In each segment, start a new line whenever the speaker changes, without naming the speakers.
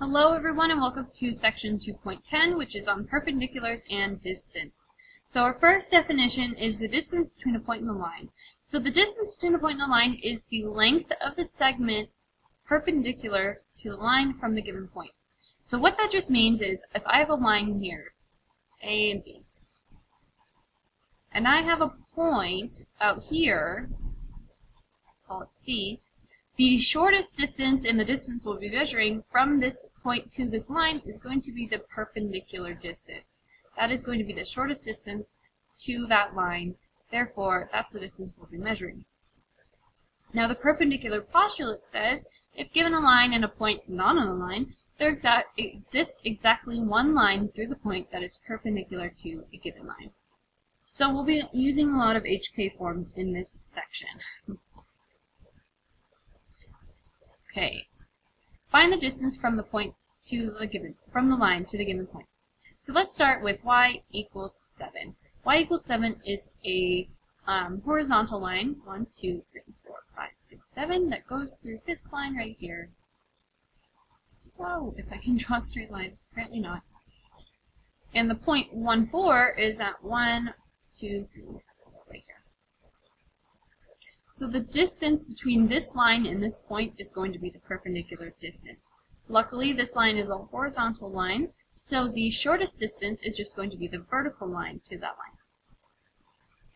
Hello everyone and welcome to section 2.10, which is on perpendiculars and distance. So our first definition is the distance between a point and the line. So the distance between the point and the line is the length of the segment perpendicular to the line from the given point. So what that just means is if I have a line here, A and B, and I have a point out here, call it C, the shortest distance in the distance we'll be measuring from this point to this line is going to be the perpendicular distance. That is going to be the shortest distance to that line. Therefore, that's the distance we'll be measuring. Now, the perpendicular postulate says if given a line and a point not on a line, there exists exactly one line through the point that is perpendicular to a given line. So we'll be using a lot of HK forms in this section. Okay, find the distance from the point to the from the line to the given point. So let's start with y equals 7. Y equals 7 is a horizontal line, 1, 2, 3, 4, 5, 6, 7, that goes through this line right here. Whoa, if I can draw a straight line, apparently not. And the point 1, 4 is at 1, 2, 3, 4, right here. So the distance between this line and this point is going to be the perpendicular distance. Luckily, this line is a horizontal line, so the shortest distance is just going to be the vertical line to that line.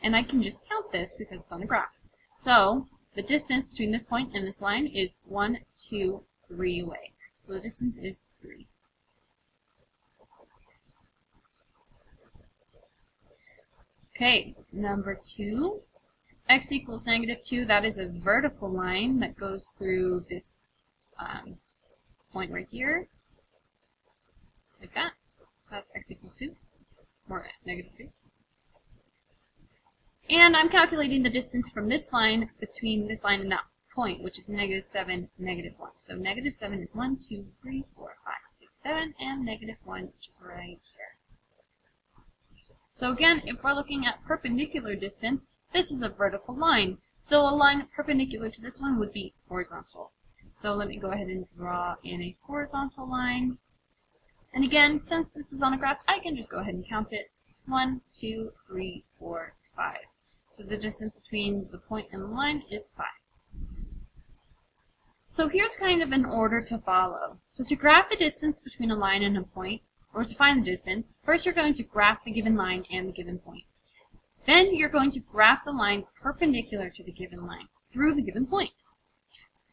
And I can just count this because it's on a graph. So the distance between this point and this line is 1, 2, 3 away. So the distance is 3. Okay, number 2. X equals -2, that is a vertical line that goes through this point right here, like that. That's x equals 2, or -2. And I'm calculating the distance from this line between this line and that point, which is -7, -1. So -7 is 1, 2, 3, 4, 5, 6, 7, and -1, which is right here. So again, if we're looking at perpendicular distance, this is a vertical line, so a line perpendicular to this one would be horizontal. So let me go ahead and draw in a horizontal line. And again, since this is on a graph, I can just go ahead and count it. 1, 2, 3, 4, 5. So the distance between the point and the line is 5. So here's kind of an order to follow. So to graph the distance between a line and a point, or to find the distance, first you're going to graph the given line and the given point. Then you're going to graph the line perpendicular to the given line through the given point.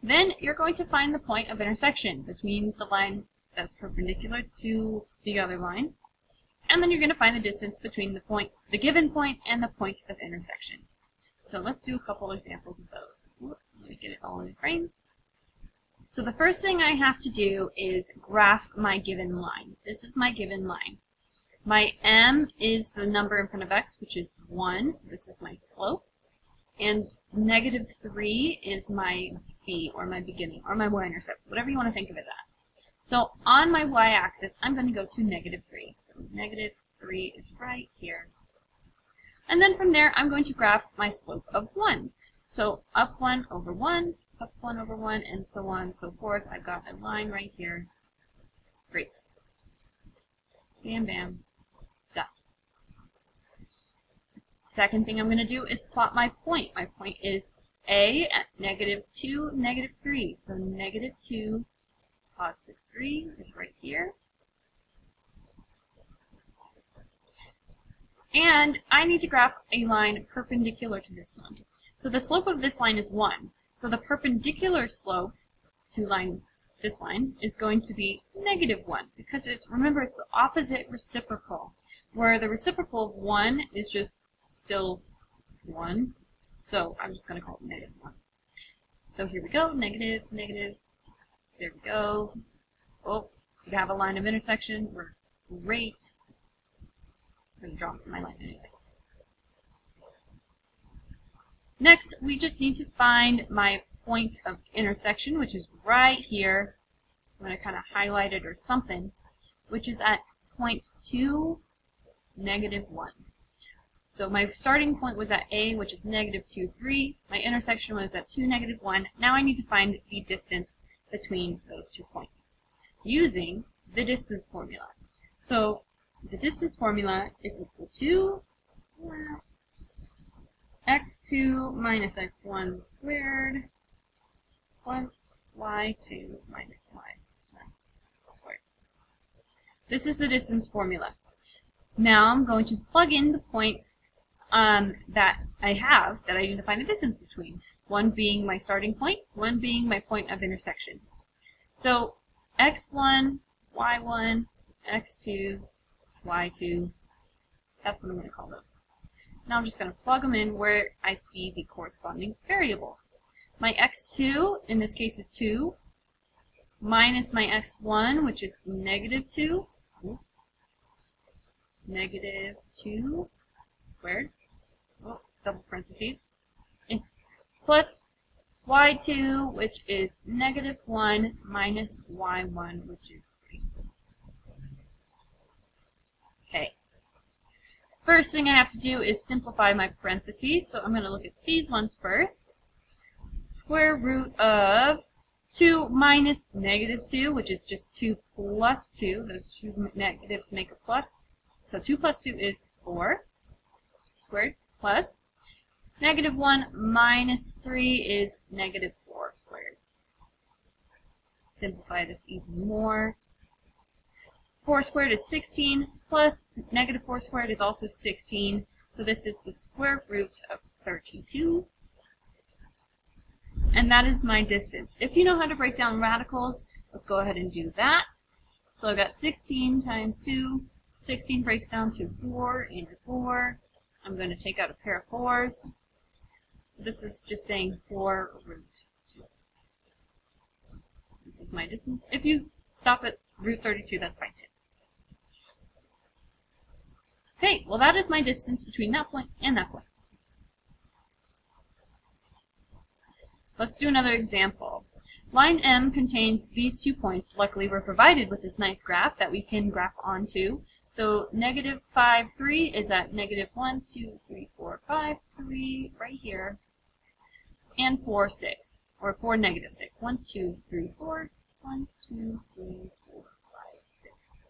Then you're going to find the point of intersection between the line that's perpendicular to the other line. And then you're going to find the distance between the given point and the point of intersection. So let's do a couple examples of those. Let me get it all in the frame. So the first thing I have to do is graph my given line. This is my given line. My m is the number in front of x, which is 1, so this is my slope. And -3 is my b, or my beginning, or my y-intercept, whatever you want to think of it as. So on my y-axis, I'm going to go to -3. So -3 is right here. And then from there, I'm going to graph my slope of 1. So up 1 over 1, up 1 over 1, and so on and so forth. I've got a line right here. Great. Bam, bam. Done. Second thing I'm going to do is plot my point. My point is A at -2, -3. So -2, +3 is right here. And I need to graph a line perpendicular to this one. So the slope of this line is 1. So the perpendicular slope to this line is going to be -1, because it's, remember, it's the opposite reciprocal, where the reciprocal of 1 is just still 1. So I'm just going to call it -1. So here we go, negative, there we go. Oh, we have a line of intersection. We're great. I'm going to draw my line anyway. Next, we just need to find my point of intersection, which is right here. I'm going to kind of highlight it or something, which is at point 2, -1. So my starting point was at A, which is -2, 3. My intersection was at 2, -1. Now I need to find the distance between those 2 points. using the distance formula. So the distance formula is equal to x2 minus x1 squared plus y2 minus y1 squared. This is the distance formula. Now I'm going to plug in the points that I have that I need to find the distance between. One being my starting point, one being my point of intersection. So x1, y1, x2, y2, that's what I'm going to call those. Now I'm just going to plug them in where I see the corresponding variables. My x2, in this case, is 2, minus my x1, which is negative 2, negative 2 squared, double parentheses, plus y2, which is negative 1, minus y1, which is 3. Okay. First thing I have to do is simplify my parentheses, so I'm going to look at these ones first. Square root of 2 minus negative 2, which is just 2 plus 2. Those two negatives make a plus. So 2 plus 2 is 4 squared, plus negative 1 minus 3 is negative 4 squared. Simplify this even more. 4 squared is 16, plus negative 4 squared is also 16. So this is the square root of 32. And that is my distance. If you know how to break down radicals, let's go ahead and do that. So I've got 16 times 2. 16 breaks down to 4 and 4. I'm going to take out a pair of 4s. So this is just saying 4 root 2. This is my distance. If you stop at root 32, that's fine too. Okay, well that is my distance between that point and that point. Let's do another example. Line M contains these 2 points. Luckily we're provided with this nice graph that we can graph onto. So negative 5, 3 is at negative 1, 2, 3, 4, 5, 3 right here. And 4, 6, or 4, negative 6. 1, 2, 3, 4. 1, 2, 3, 4, 5, 6.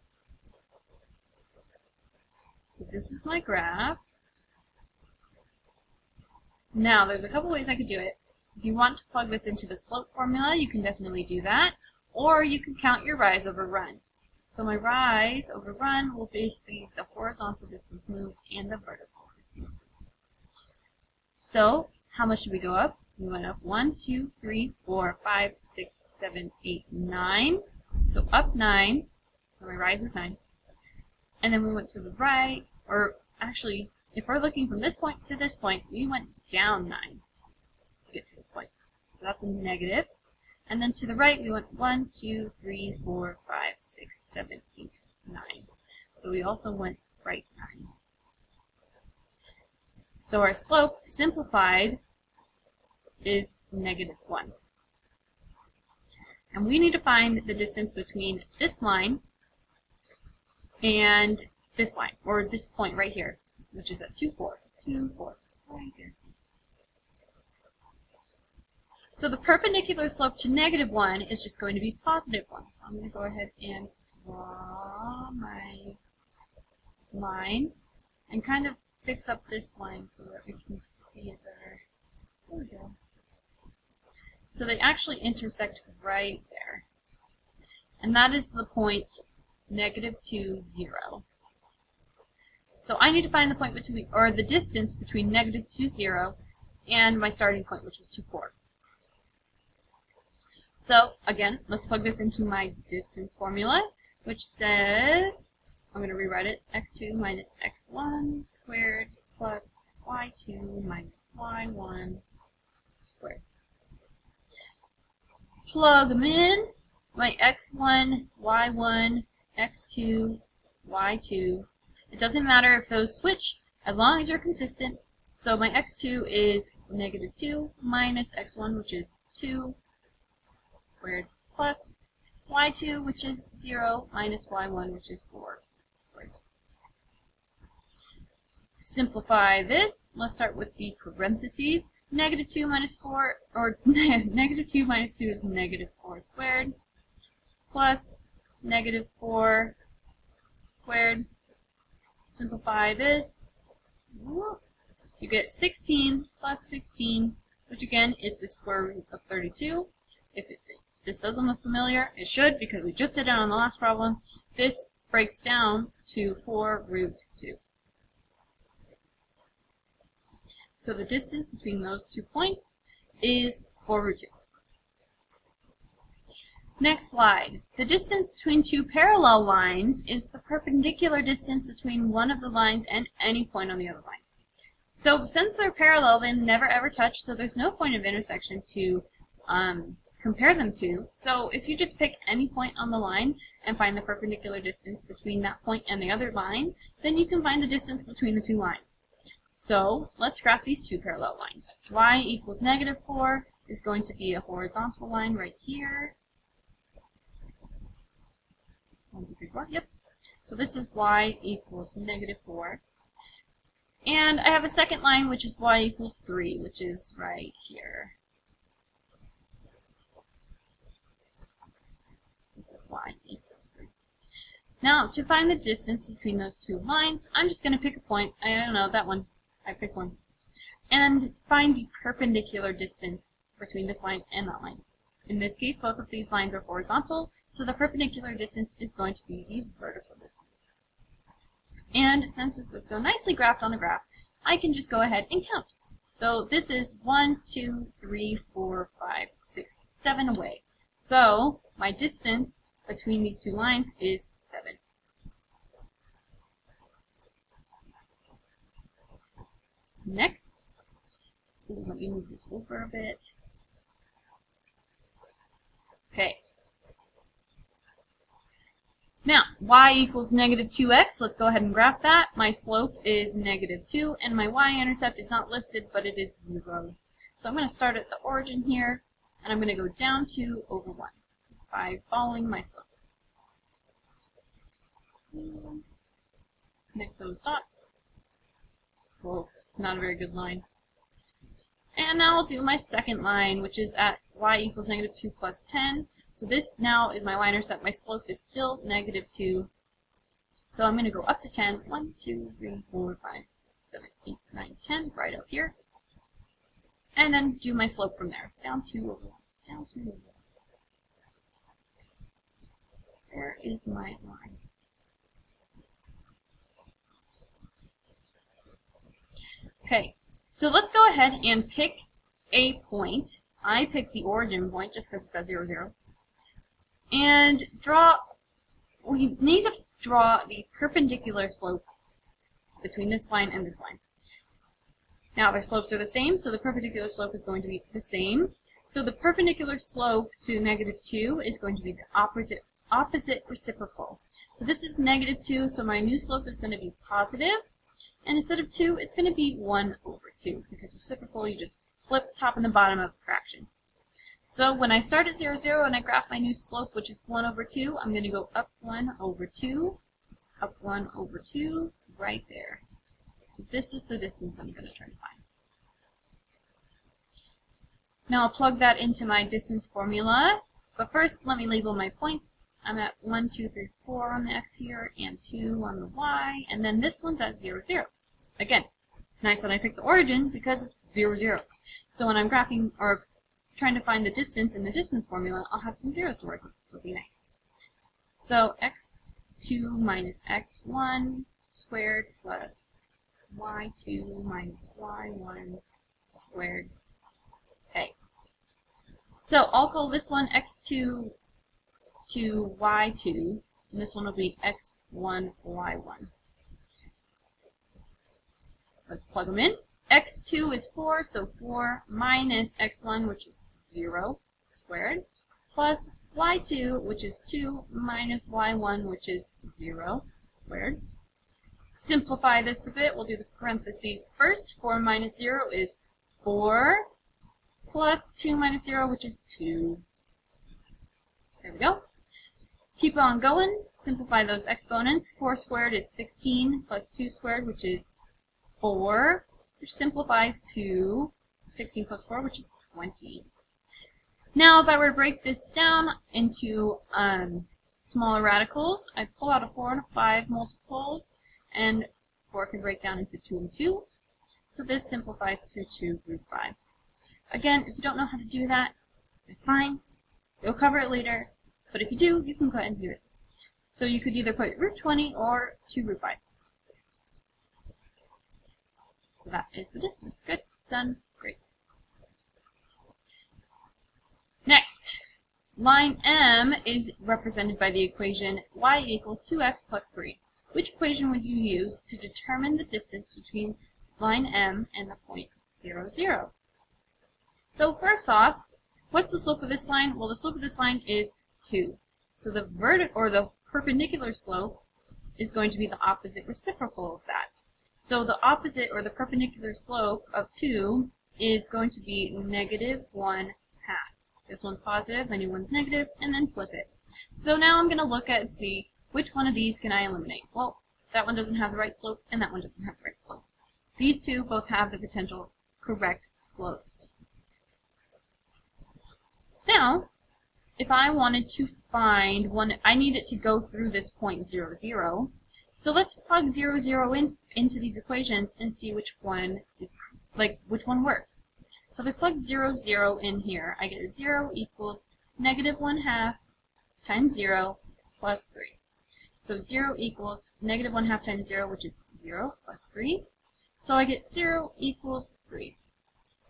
So this is my graph. Now there's a couple ways I could do it. If you want to plug this into the slope formula, you can definitely do that. Or you can count your rise over run. So my rise over run will basically be the horizontal distance moved and the vertical distance moved. So how much did we go up? We went up 1, 2, 3, 4, 5, 6, 7, 8, 9. So up 9. So my rise is 9. And then we went to the right, or actually, if we're looking from this point to this point, we went down 9 to get to this point. So that's a negative. And then to the right, we went 1, 2, 3, 4, 5, 6, 7, 8, 9. So we also went right 9. So our slope, simplified, is negative 1. And we need to find the distance between this line and this line, or this point right here, which is at 2, 4. 2, 4, right here. So the perpendicular slope to negative 1 is just going to be positive 1. So I'm going to go ahead and draw my line and kind of fix up this line so that we can see it better. There we go. So they actually intersect right there. And that is the point negative 2, 0. So I need to find the point between, or the distance between negative 2, 0 and my starting point, which is 2, 4. So, again, let's plug this into my distance formula, which says, I'm going to rewrite it, x2 minus x1 squared plus y2 minus y1 squared. Plug them in, my x1, y1, x2, y2. It doesn't matter if those switch, as long as you're consistent. So my x2 is negative 2 minus x1, which is 2 squared, plus y2, which is 0, minus y1, which is 4 squared. Simplify this. Let's start with the parentheses. Negative 2 minus 4, or negative 2 minus 2 is negative 4 squared, plus negative 4 squared. Simplify this. You get 16 plus 16, which again is the square root of 32. If this doesn't look familiar, it should, because we just did it on the last problem. This breaks down to 4 root 2. So the distance between those 2 points is 4 root 2. Next slide. The distance between 2 parallel lines is the perpendicular distance between one of the lines and any point on the other line. So since they're parallel, they never ever touch, so there's no point of intersection to compare them to. So if you just pick any point on the line and find the perpendicular distance between that point and the other line, then you can find the distance between the 2 lines. So let's graph these 2 parallel lines. Y equals negative 4 is going to be a horizontal line right here. 1, 2, 3, 4. Yep. So this is y equals negative 4. And I have a second line, which is y equals 3, which is right here. This is y equals 3. Now, to find the distance between those 2 lines, I'm just going to pick a point. I don't know, that one. I pick one. And find the perpendicular distance between this line and that line. In this case, both of these lines are horizontal, so the perpendicular distance is going to be the vertical distance. And since this is so nicely graphed on a graph, I can just go ahead and count. So this is 1, 2, 3, 4, 5, 6, 7 away. So my distance between these 2 lines is 7. Next, let me move this over a bit. Okay. Now, y equals negative 2x. Let's go ahead and graph that. My slope is negative 2, and my y-intercept is not listed, but it is 0. So I'm going to start at the origin here, and I'm going to go down 2 over 1 by following my slope. Connect those dots. Whoa, not a very good line. And now I'll do my second line, which is at y equals negative 2 plus 10. So this now is my y-intercept. My slope is still negative 2. So I'm going to go up to 10. 1, 2, 3, 4, 5, 6, 7, 8, 9, 10, right up here. And then do my slope from there. Down 2 over 1. Down 2 over 1. There is my line. Okay, so let's go ahead and pick a point. I picked the origin point just because it's at 0, 0. And we need to draw the perpendicular slope between this line and this line. Now their slopes are the same, so the perpendicular slope is going to be the same. So the perpendicular slope to negative 2 is going to be the opposite reciprocal. So this is negative 2, so my new slope is going to be positive. And instead of 2, it's going to be 1 over 2, because reciprocal, you just flip top and the bottom of the fraction. So when I start at 0, 0 and I graph my new slope, which is 1 over 2, I'm going to go up 1 over 2, up 1 over 2, right there. So this is the distance I'm going to try to find. Now I'll plug that into my distance formula, but first let me label my points. I'm at 1, 2, 3, 4 on the x here, and 2 on the y, and then this one's at 0, 0. Again, it's nice that I picked the origin because it's 0, 0. So when I'm graphing or trying to find the distance in the distance formula, I'll have some zeros to work with. It'll be nice. So x2 minus x1 squared plus y2 minus y1 squared. Okay. So I'll call this one x2 to y2, and this one will be x1 y1. Let's plug them in. x2 is 4, so 4 minus x1, which is 0 squared, plus y2, which is 2, minus y1, which is 0 squared. Simplify this a bit. We'll do the parentheses first. 4 minus 0 is 4, plus 2 minus 0, which is 2. There we go. Keep on going. Simplify those exponents. 4 squared is 16, plus 2 squared, which is 4, which simplifies to 16 plus 4, which is 20. Now, if I were to break this down into smaller radicals, I pull out a 4 and a 5 multiples, and 4 can break down into 2 and 2. So this simplifies to 2 root 5. Again, if you don't know how to do that, it's fine. You'll cover it later. But if you do, you can go ahead and do it. So you could either put root 20 or 2 root 5. So that is the distance. Good. Done. Great. Next, line M is represented by the equation y equals 2x plus 3. Which equation would you use to determine the distance between line M and the point 0, 0? So first off, what's the slope of this line? Well, the slope of this line is 2. So the the perpendicular slope is going to be the opposite reciprocal of that. So the opposite or the perpendicular slope of 2 is going to be negative 1/2. This one's positive, the new one's negative, and then flip it. So now I'm going to look at and see which one of these can I eliminate. Well, that one doesn't have the right slope, and that one doesn't have the right slope. These two both have the potential correct slopes. Now, if I wanted to find one, I need it to go through this point 0, 0. So let's plug 0, 0 into these equations and see which one works. So if I plug 0, 0 in here, I get 0 equals negative 1/2 times 0 plus 3. So 0 equals negative 1/2 times 0, which is 0 plus 3. So I get 0 equals 3.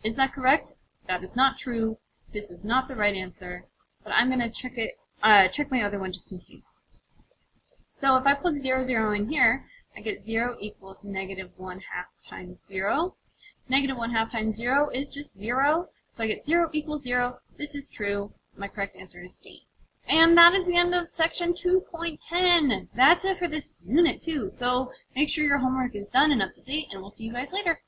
Is that correct? That is not true. This is not the right answer. But I'm going to check my other one just in case. So if I plug 0, 0 in here, I get 0 equals negative 1/2 times 0. Negative 1/2 times 0 is just 0. So I get 0 equals 0. This is true. My correct answer is D. And that is the end of section 2.10. That's it for this unit too. So make sure your homework is done and up to date, and we'll see you guys later.